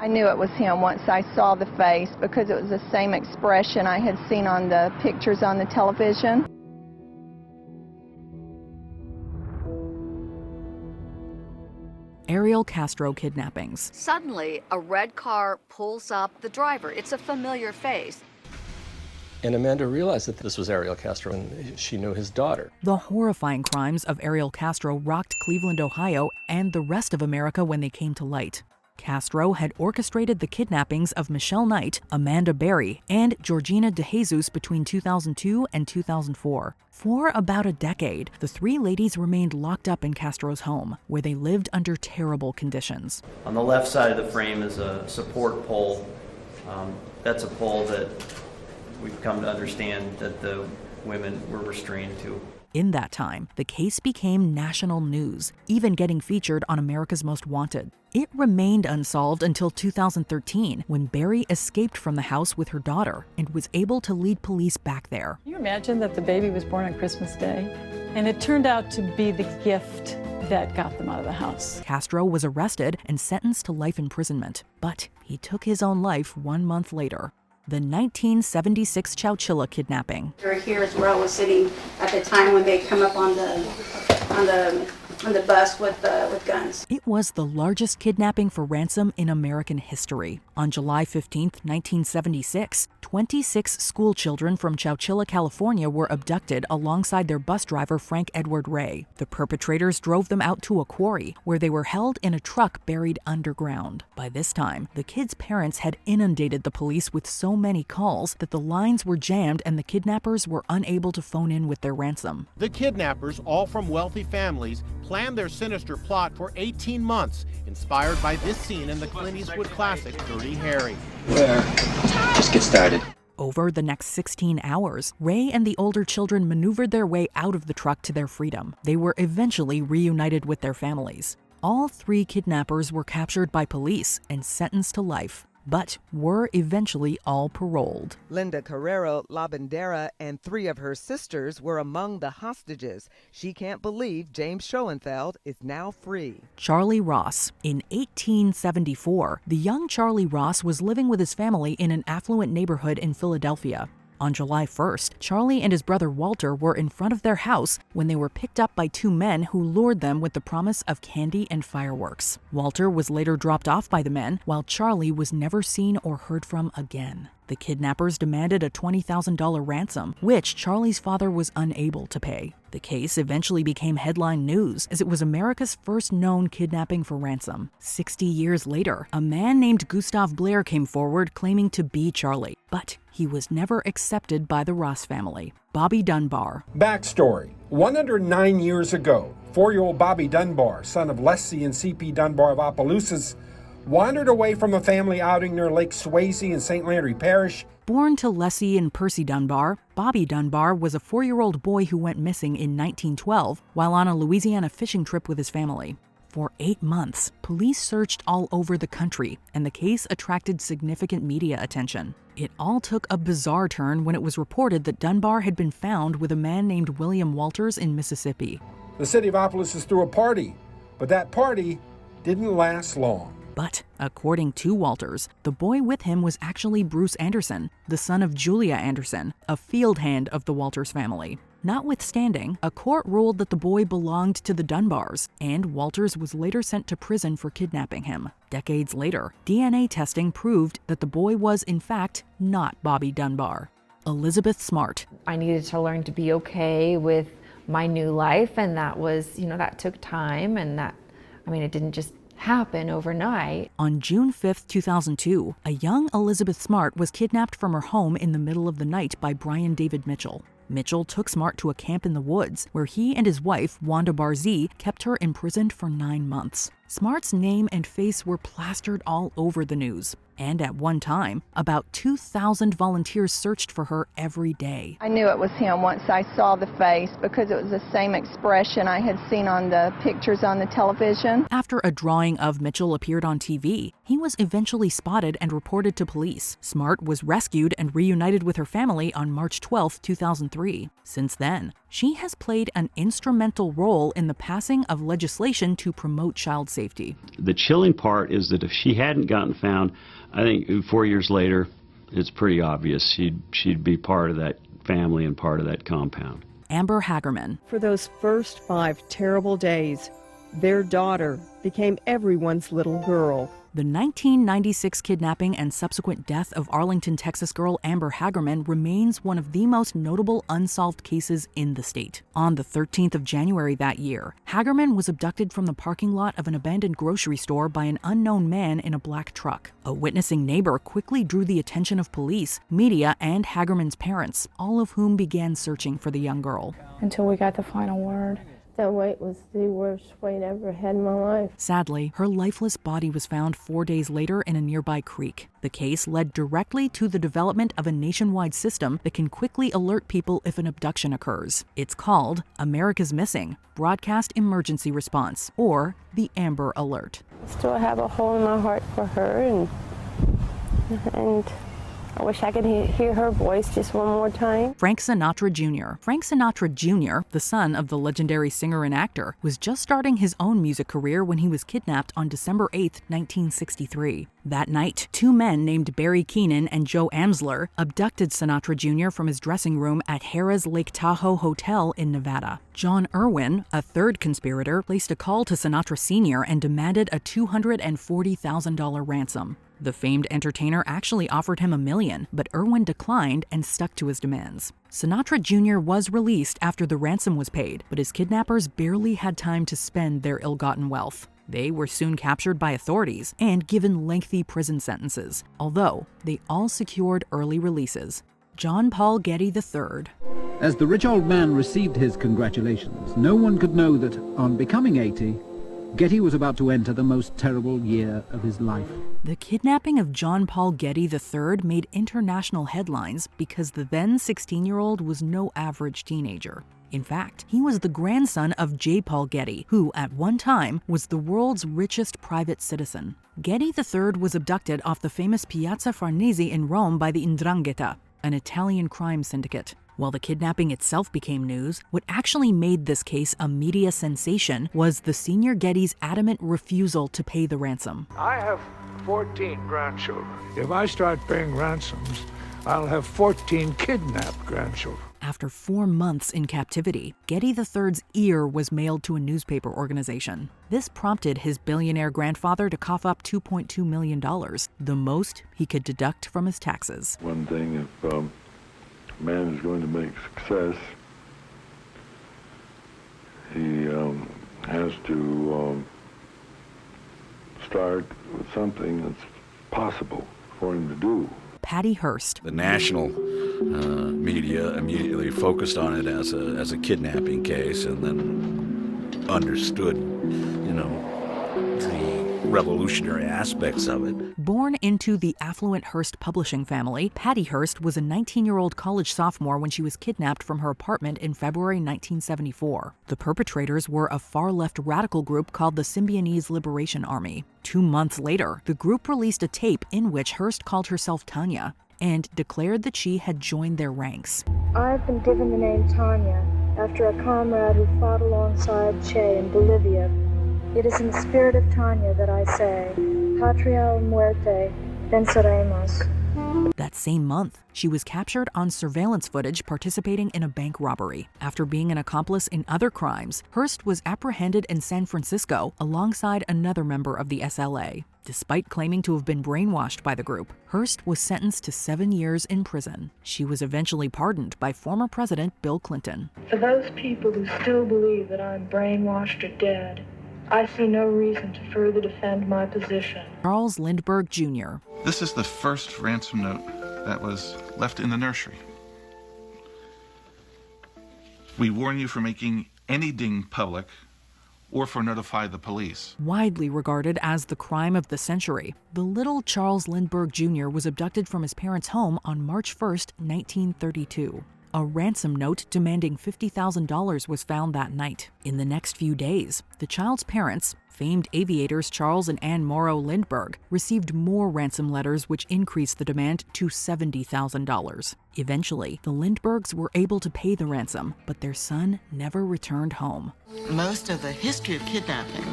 I knew it was him once I saw the face because it was the same expression I had seen on the pictures on the television. Ariel Castro Kidnappings. Suddenly, a red car pulls up. The driver, it's a familiar face. And Amanda realized that this was Ariel Castro, and she knew his daughter. The horrifying crimes of Ariel Castro rocked Cleveland, Ohio, and the rest of America when they came to light. Castro had orchestrated the kidnappings of Michelle Knight, Amanda Berry, and Georgina DeJesus between 2002 and 2004. For about a decade, the three ladies remained locked up in Castro's home, where they lived under terrible conditions. On the left side of the frame is a support pole. That's a pole that we've come to understand that the women were restrained to. In that time, the case became national news, even getting featured on America's Most Wanted. It remained unsolved until 2013, when Berry escaped from the house with her daughter and was able to lead police back there. Can you imagine that the baby was born on Christmas Day? And it turned out to be the gift that got them out of the house. Castro was arrested and sentenced to life imprisonment, but he took his own life 1 month later. The 1976 Chowchilla kidnapping. Here is where I was sitting at the time when they come up on the bus with guns. It was the largest kidnapping for ransom in American history. On July 15, 1976, 26 school children from Chowchilla, California were abducted alongside their bus driver, Frank Edward Ray. The perpetrators drove them out to a quarry, where they were held in a truck buried underground. By this time, the kids' parents had inundated the police with so many calls that the lines were jammed and the kidnappers were unable to phone in with their ransom. The kidnappers, all from wealthy families, planned their sinister plot for 18 months, inspired by this scene in the Clint Eastwood classic Dirty Harry. Where? Just get started. Over the next 16 hours, Ray and the older children maneuvered their way out of the truck to their freedom. They were eventually reunited with their families. All three kidnappers were captured by police and sentenced to life, but were eventually all paroled. Linda Carrero Labandera and 3 of her sisters were among the hostages. She can't believe James Schoenfeld is now free. Charlie Ross. In 1874, the young Charlie Ross was living with his family in an affluent neighborhood in Philadelphia. On July 1st, Charlie and his brother Walter were in front of their house when they were picked up by 2 men who lured them with the promise of candy and fireworks. Walter was later dropped off by the men, while Charlie was never seen or heard from again. The kidnappers demanded a $20,000 ransom, which Charlie's father was unable to pay. The case eventually became headline news, as it was America's first known kidnapping for ransom. 60 years later, a man named Gustav Blair came forward claiming to be Charlie, but he was never accepted by the Ross family. Bobby Dunbar. Backstory. 109 years ago, 4-year-old Bobby Dunbar, son of Leslie and C.P. Dunbar of Opelousas, wandered away from a family outing near Lake Swayze in St. Landry Parish. Born to Leslie and Percy Dunbar, Bobby Dunbar was a 4-year-old boy who went missing in 1912 while on a Louisiana fishing trip with his family. For 8 months, police searched all over the country, and the case attracted significant media attention. It all took a bizarre turn when it was reported that Dunbar had been found with a man named William Walters in Mississippi. The city of Opelousas threw a party, but that party didn't last long. But, according to Walters, the boy with him was actually Bruce Anderson, the son of Julia Anderson, a field hand of the Walters family. Notwithstanding, a court ruled that the boy belonged to the Dunbars, and Walters was later sent to prison for kidnapping him. Decades later, DNA testing proved that the boy was, in fact, not Bobby Dunbar. Elizabeth Smart. I needed to learn to be okay with my new life, and that was, that took time, and it didn't just happen overnight. On June 5, 2002, a young Elizabeth Smart was kidnapped from her home in the middle of the night by Brian David Mitchell. Mitchell took Smart to a camp in the woods, where he and his wife, Wanda Barzee, kept her imprisoned for 9 months. Smart's name and face were plastered all over the news. And at one time, about 2,000 volunteers searched for her every day. I knew it was him once I saw the face because it was the same expression I had seen on the pictures on the television. After a drawing of Mitchell appeared on TV, he was eventually spotted and reported to police. Smart was rescued and reunited with her family on March 12, 2003. Since then, She has played an instrumental role in the passing of legislation to promote child safety. The chilling part is that if she hadn't gotten found, I think 4 years later, it's pretty obvious she'd be part of that family and part of that compound. Amber Hagerman. For those first 5 terrible days, their daughter became everyone's little girl. The 1996 kidnapping and subsequent death of Arlington, Texas girl Amber Hagerman remains one of the most notable unsolved cases in the state. On the 13th of January that year, Hagerman was abducted from the parking lot of an abandoned grocery store by an unknown man in a black truck. A witnessing neighbor quickly drew the attention of police, media, and Hagerman's parents, all of whom began searching for the young girl. Until we got the final word. That wait was the worst wait I ever had in my life. Sadly, her lifeless body was found 4 days later in a nearby creek. The case led directly to the development of a nationwide system that can quickly alert people if an abduction occurs. It's called America's Missing Broadcast Emergency Response, or the Amber Alert. I still have a hole in my heart for her, and I wish I could hear her voice just one more time. Frank Sinatra Jr. Frank Sinatra Jr., the son of the legendary singer and actor, was just starting his own music career when he was kidnapped on December 8, 1963. That night, 2 men named Barry Keenan and Joe Amsler abducted Sinatra Jr. from his dressing room at Harrah's Lake Tahoe Hotel in Nevada. John Irwin, a third conspirator, placed a call to Sinatra Sr. and demanded a $240,000 ransom. The famed entertainer actually offered him $1 million, but Irwin declined and stuck to his demands. Sinatra Jr. was released after the ransom was paid, but his kidnappers barely had time to spend their ill-gotten wealth. They were soon captured by authorities and given lengthy prison sentences, although they all secured early releases. John Paul Getty III. As the rich old man received his congratulations, no one could know that, on becoming 80, Getty was about to enter the most terrible year of his life. The kidnapping of John Paul Getty III made international headlines because the then 16-year-old was no average teenager. In fact, he was the grandson of J. Paul Getty, who, at one time, was the world's richest private citizen. Getty III was abducted off the famous Piazza Farnese in Rome by the 'Ndrangheta, an Italian crime syndicate. While the kidnapping itself became news, what actually made this case a media sensation was the senior Getty's adamant refusal to pay the ransom. I have 14 grandchildren. If I start paying ransoms, I'll have 14 kidnapped grandchildren. After 4 months in captivity, Getty III's ear was mailed to a newspaper organization. This prompted his billionaire grandfather to cough up $2.2 million, the most he could deduct from his taxes. One thing, if a man is going to make success, he has to start with something that's possible for him to do. Patty Hearst. The national media immediately focused on it as a kidnapping case, and then understood, the revolutionary aspects of it. Born into the affluent Hearst publishing family, Patty Hearst was a 19-year-old college sophomore when she was kidnapped from her apartment in February 1974. The perpetrators were a far-left radical group called the Symbionese Liberation Army. 2 months later, the group released a tape in which Hearst called herself Tanya and declared that she had joined their ranks. I've been given the name Tanya after a comrade who fought alongside Che in Bolivia. It is in the spirit of Tanya that I say, Patria o muerte, venceremos. That same month, she was captured on surveillance footage participating in a bank robbery. After being an accomplice in other crimes, Hearst was apprehended in San Francisco alongside another member of the SLA. Despite claiming to have been brainwashed by the group, Hearst was sentenced to 7 years in prison. She was eventually pardoned by former President Bill Clinton. For those people who still believe that I'm brainwashed or dead, I see no reason to further defend my position. Charles Lindbergh Jr. This is the first ransom note that was left in the nursery. We warn you for making any ding public or for notify the police. Widely regarded as the crime of the century, the little Charles Lindbergh Jr. was abducted from his parents' home on March 1, 1932. A ransom note demanding $50,000 was found that night. In the next few days, the child's parents, famed aviators Charles and Ann Morrow Lindbergh, received more ransom letters which increased the demand to $70,000. Eventually, the Lindberghs were able to pay the ransom, but their son never returned home. Most of the history of kidnapping,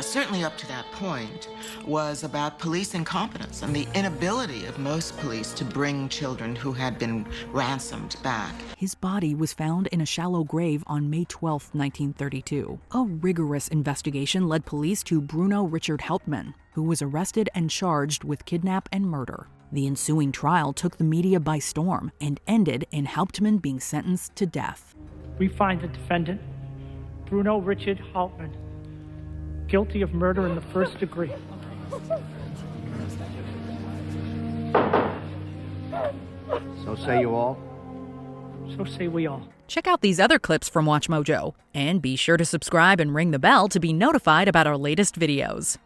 certainly up to that point, was about police incompetence and the inability of most police to bring children who had been ransomed back. His body was found in a shallow grave on May 12, 1932. A rigorous investigation led police to Bruno Richard Hauptmann, who was arrested and charged with kidnap and murder. The ensuing trial took the media by storm and ended in Hauptmann being sentenced to death. We find the defendant, Bruno Richard Hauptmann, guilty of murder in the first degree. So say you all? So say we all. Check out these other clips from WatchMojo, and be sure to subscribe and ring the bell to be notified about our latest videos.